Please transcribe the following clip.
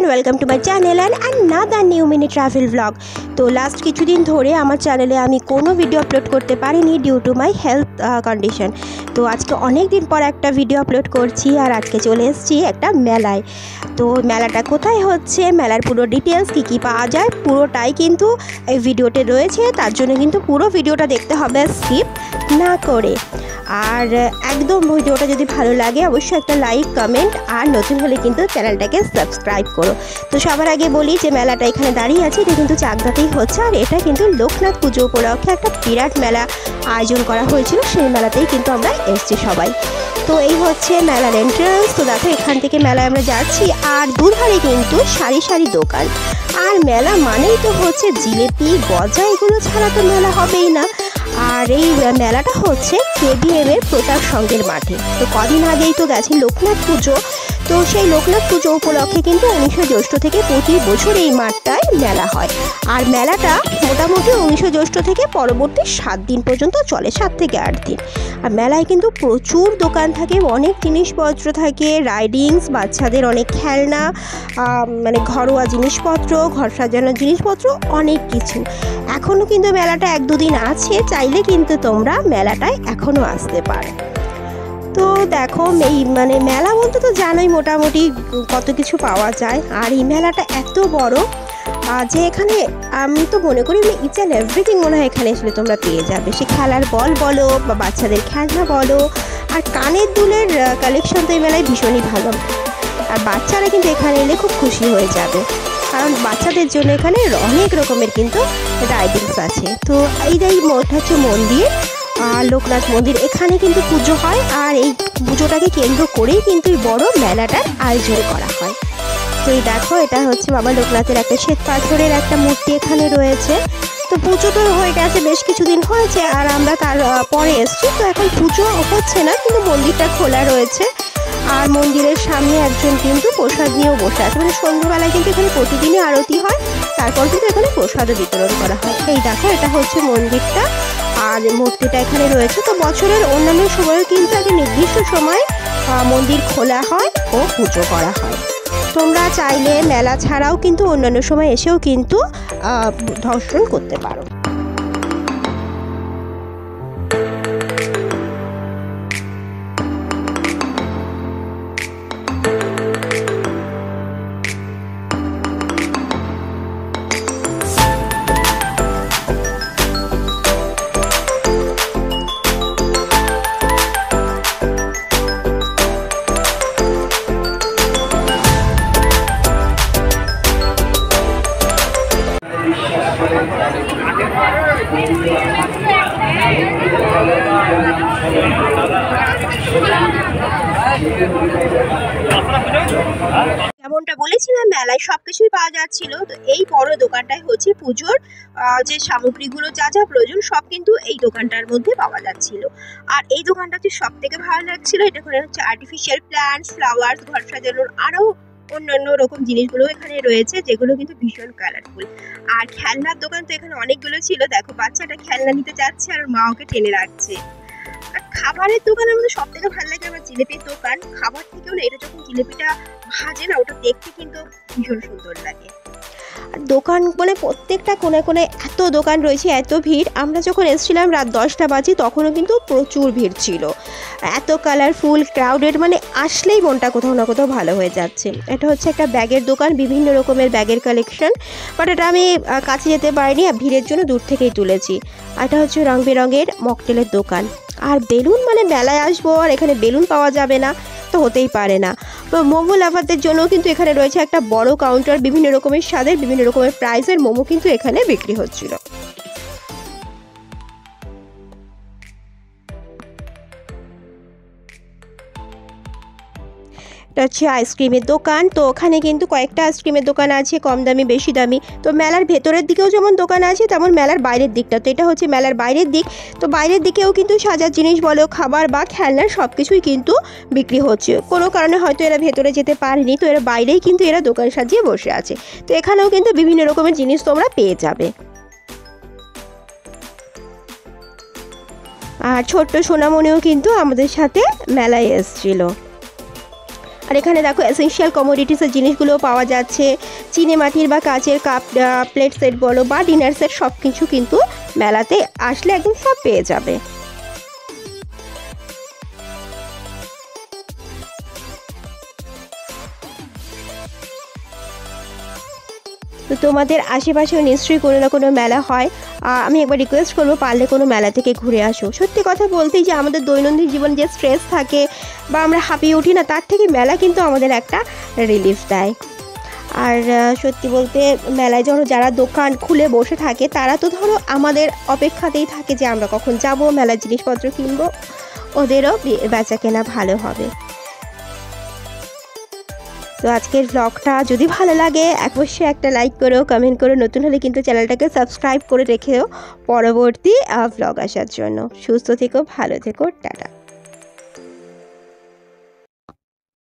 Welcome to my channel and another new mini travel blog. তো last কিছুদিন ধরে আমার চ্যানেলে আমি কোনো ভিডিও আপলোড করতে পারিনি due to my health condition. তো আজকে অনেক দিন পর একটা ভিডিও আপলোড করছি আর আজকে চলে এসেছি একটা মেলায়। তো মেলাটা কোথায় হচ্ছে, মেলার পুরো ডিটেলস কী কী পাওয়া যায় পুরোটাই কিন্তু এই ভিডিওতে রয়েছে, তার জন্য কিন্তু পুরো ভিডিওটা দেখতে হবে স্কিপ না করে। আর একদম ভিডিওটা যদি ভালো লাগে অবশ্যই একটা লাইক কমেন্ট আর নতুন হলে কিন্তু চ্যানেলটাকে সাবস্ক্রাইব করো। তো সবার আগে বলি যে মেলাটা এখানে দাঁড়িয়ে আছে এটা কিন্তু চাকদাতেই হচ্ছে, আর এটা কিন্তু লোকনাথ পুজো উপলক্ষে একটা বিরাট মেলা আয়োজন করা হয়েছিল, সেই মেলাতেই কিন্তু আমরা এসেছি সবাই। তো এই হচ্ছে মেলার এন্ট্রান্স। তো দেখো এখান থেকে মেলায় আমরা যাচ্ছি আর দুধারে কিন্তু সারি সারি দোকান। আর মেলা মানেই তো হচ্ছে জিলেপি গজা, এগুলো ছাড়া তো মেলা হবেই না। আর এই মেলাটা হচ্ছে KBM এর প্রতাপ সংঘের মাঠে। তো কদিন আগেই তো গেছে লোকনাথ পুজো, তো সেই লোকনাথ পুজো উপলক্ষে কিন্তু 19 জ্যৈষ্ঠ থেকে প্রতি বছর এই মাঠটায় মেলা হয়। আর মেলাটা মোটামুটি 19 জ্যৈষ্ঠ থেকে পরবর্তী 7 দিন পর্যন্ত চলে, 7 থেকে 8 দিন। আর মেলায় কিন্তু প্রচুর দোকান থাকে, অনেক জিনিসপত্র থাকে, রাইডিংস, বাচ্চাদের অনেক খেলনা, মানে ঘরোয়া জিনিসপত্র, ঘর সাজানোর জিনিসপত্র, অনেক কিছু। এখনও কিন্তু মেলাটা 1-2 দিন আছে, চাইলে কিন্তু তোমরা মেলাটায় এখনও আসতে পারো। তো দেখো এই মানে মেলা বলতে তো জানোই মোটামুটি কত কিছু পাওয়া যায়। আর এই মেলাটা এত বড় যে এখানে আমি তো মনে করি ইচ অ্যান্ড এভরিথিং মনে হয় এখানে আসলে তোমরা পেয়ে যাবে। সে খেলার বল বলো বা বাচ্চাদের খেলনা বলো, আর কানের দুলের কালেকশন তো এই মেলায় ভীষণই ভালো। আর বাচ্চারা কিন্তু এখানে এলে খুব খুশি হয়ে যাবে, কারণ বাচ্চাদের জন্য এখানে অনেক রকমের কিন্তু রাইডিংস আছে। তো এই মোট হচ্ছে মন্দির, লোকনাথ মন্দির, এখানে কিন্তু পুজো হয়। আর এই পুজোটাকে কেন্দ্র করেই কিন্তু এই বড় মেলাটার আয়োজন করা হয়। তো এই দেখো এটা হচ্ছে বাবা লোকনাথের একটা শ্বেত পাথরের একটা মূর্তি এখানে রয়েছে। তো পুজো তো হয়ে গেছে, বেশ কিছুদিন হয়েছে, আর আমরা তার পরে এসছি। তো এখন পুজো হচ্ছে না, কিন্তু মন্দিরটা খোলা রয়েছে। আর মন্দিরের সামনে একজন কিন্তু প্রসাদ নিয়েও বসে আছে, মানে সন্ধ্যাবেলায় কিন্তু এখানে প্রতিদিনই আরতি হয়, তারপর কিন্তু এখানে প্রসাদও বিতরণ করা হয়। এই দেখো এটা হচ্ছে মন্দিরটা আর মূর্তিটা এখানে রয়েছে। তো বছরের অন্যান্য সময়ও কিন্তু একটা নির্দিষ্ট সময় মন্দির খোলা হয় ও পুজো করা হয়। তোমরা চাইলে মেলা ছাড়াও কিন্তু অন্যান্য সময় এসেও কিন্তু দর্শন করতে পারো। যেমনটা বলেছিলাম মেলায় সবকিছুই পাওয়া যাচ্ছিল। তো এই বড় দোকানটাই হচ্ছে পুজোর যে সামগ্রীগুলো যা যা প্রয়োজন সব কিন্তু এই দোকানটার মধ্যে পাওয়া যাচ্ছিল। আর এই দোকানটাতে সব থেকে ভালো লাগছিল এটা করে হচ্ছে আর্টিফিশিয়াল প্ল্যান্টস, ফ্লাওয়ার্স, ঘর সাজানোর আরও অন্যান্য রকম জিনিসগুলো এখানে রয়েছে, যেগুলো কিন্তু ভীষণ কালারফুল। আর খেলনার দোকান তো এখানে অনেকগুলো ছিল। দেখো বাচ্চাটা খেলনা নিতে যাচ্ছে আর মা ওকে টেনে রাখছে। আর খাবারের দোকানের মধ্যে সব থেকে ভালো লাগে আমার জিলেপির দোকান। খাবার থেকেও না এটা যখন জিলেপিটা ভাজে না, ওটা দেখতে কিন্তু ভীষণ সুন্দর লাগে। আর দোকান মানে প্রত্যেকটা কোণে কোণে এত দোকান রয়েছে, এত ভিড়। আমরা যখন এসেছিলাম রাত 10টা বাজে, তখনও কিন্তু প্রচুর ভিড় ছিল, এত কালারফুল ক্রাউডেড, মানে আসলেই মনটা কোথাও না কোথাও ভালো হয়ে যাচ্ছে। এটা হচ্ছে একটা ব্যাগের দোকান, বিভিন্ন রকমের ব্যাগের কালেকশন, বাট এটা আমি কাছে যেতে পারিনি, আর ভিড়ের জন্য দূর থেকেই তুলেছি। এটা হচ্ছে রং বেরঙের মকটেলের দোকান। আর বেলুন, মানে মেলায় আসবো আর এখানে বেলুন পাওয়া যাবে না তো হতেই পারে না। তো মোমো লাভারদের জন্য কিন্তু এখানে রয়েছে একটা বড় কাউন্টার, বিভিন্ন রকমের স্বাদের বিভিন্ন রকমের প্রাইসের মোমো কিন্তু এখানে বিক্রি হচ্ছিল। এটা হচ্ছে আইসক্রিমের দোকান। তো ওখানে কিন্তু কয়েকটা আইসক্রিমের দোকান আছে, কম দামি বেশি দামি। তো মেলার ভেতরের দিকেও যেমন দোকান আছে, তেমন মেলার বাইরের দিকটা, তো এটা হচ্ছে মেলার বাইরের দিক। তো বাইরের দিকেও কিন্তু সাজার জিনিস বলো, খাবার বা খেলনার সব কিছুই কিন্তু বিক্রি হচ্ছে। কোনো কারণে হয়তো এরা ভেতরে যেতে পারেনি, তো এরা বাইরেই কিন্তু এরা দোকান সাজিয়ে বসে আছে। তো এখানেও কিন্তু বিভিন্ন রকমের জিনিস তোমরা পেয়ে যাবে। আর ছোট্ট সোনামণিও কিন্তু আমাদের সাথে মেলায় এসেছিল। আর এখানে দেখো এসেনশিয়াল কমোডিটিসের জিনিসগুলোও পাওয়া যাচ্ছে, চিনে মাটির বা কাচের কাপ প্লেট সেট বলো বা ডিনার সেট সব কিছু কিন্তু মেলাতে আসলে একদম সব পেয়ে যাবে। তো তোমাদের আশেপাশেও নিশ্চয়ই কোনো না কোনো মেলা হয়। আমি একবার রিকোয়েস্ট করবো পারলে কোনো মেলা থেকে ঘুরে আসো। সত্যি কথা বলতেই যে আমাদের দৈনন্দিন জীবনে যে স্ট্রেস থাকে বা আমরা হাঁপিয়ে উঠি না, তার থেকে মেলা কিন্তু আমাদের একটা রিলিফ দেয়। আর সত্যি বলতে মেলায় যারা দোকান খুলে বসে থাকে তারা তো ধরো আমাদের অপেক্ষাতেই থাকে যে আমরা কখন যাব, মেলার জিনিসপত্র কিনবো, ওদেরও বেচা কেনা ভালো হবে। তো আজকের ব্লগটা যদি ভালো লাগে অবশ্যই একটা লাইক করো, কমেন্ট করো, নতুন হলে কিন্তু চ্যানেলটাকে সাবস্ক্রাইব করে রেখেও পরবর্তী ব্লগ আসার জন্য। সুস্থ থেকো, ভালো থেকো, টাটা।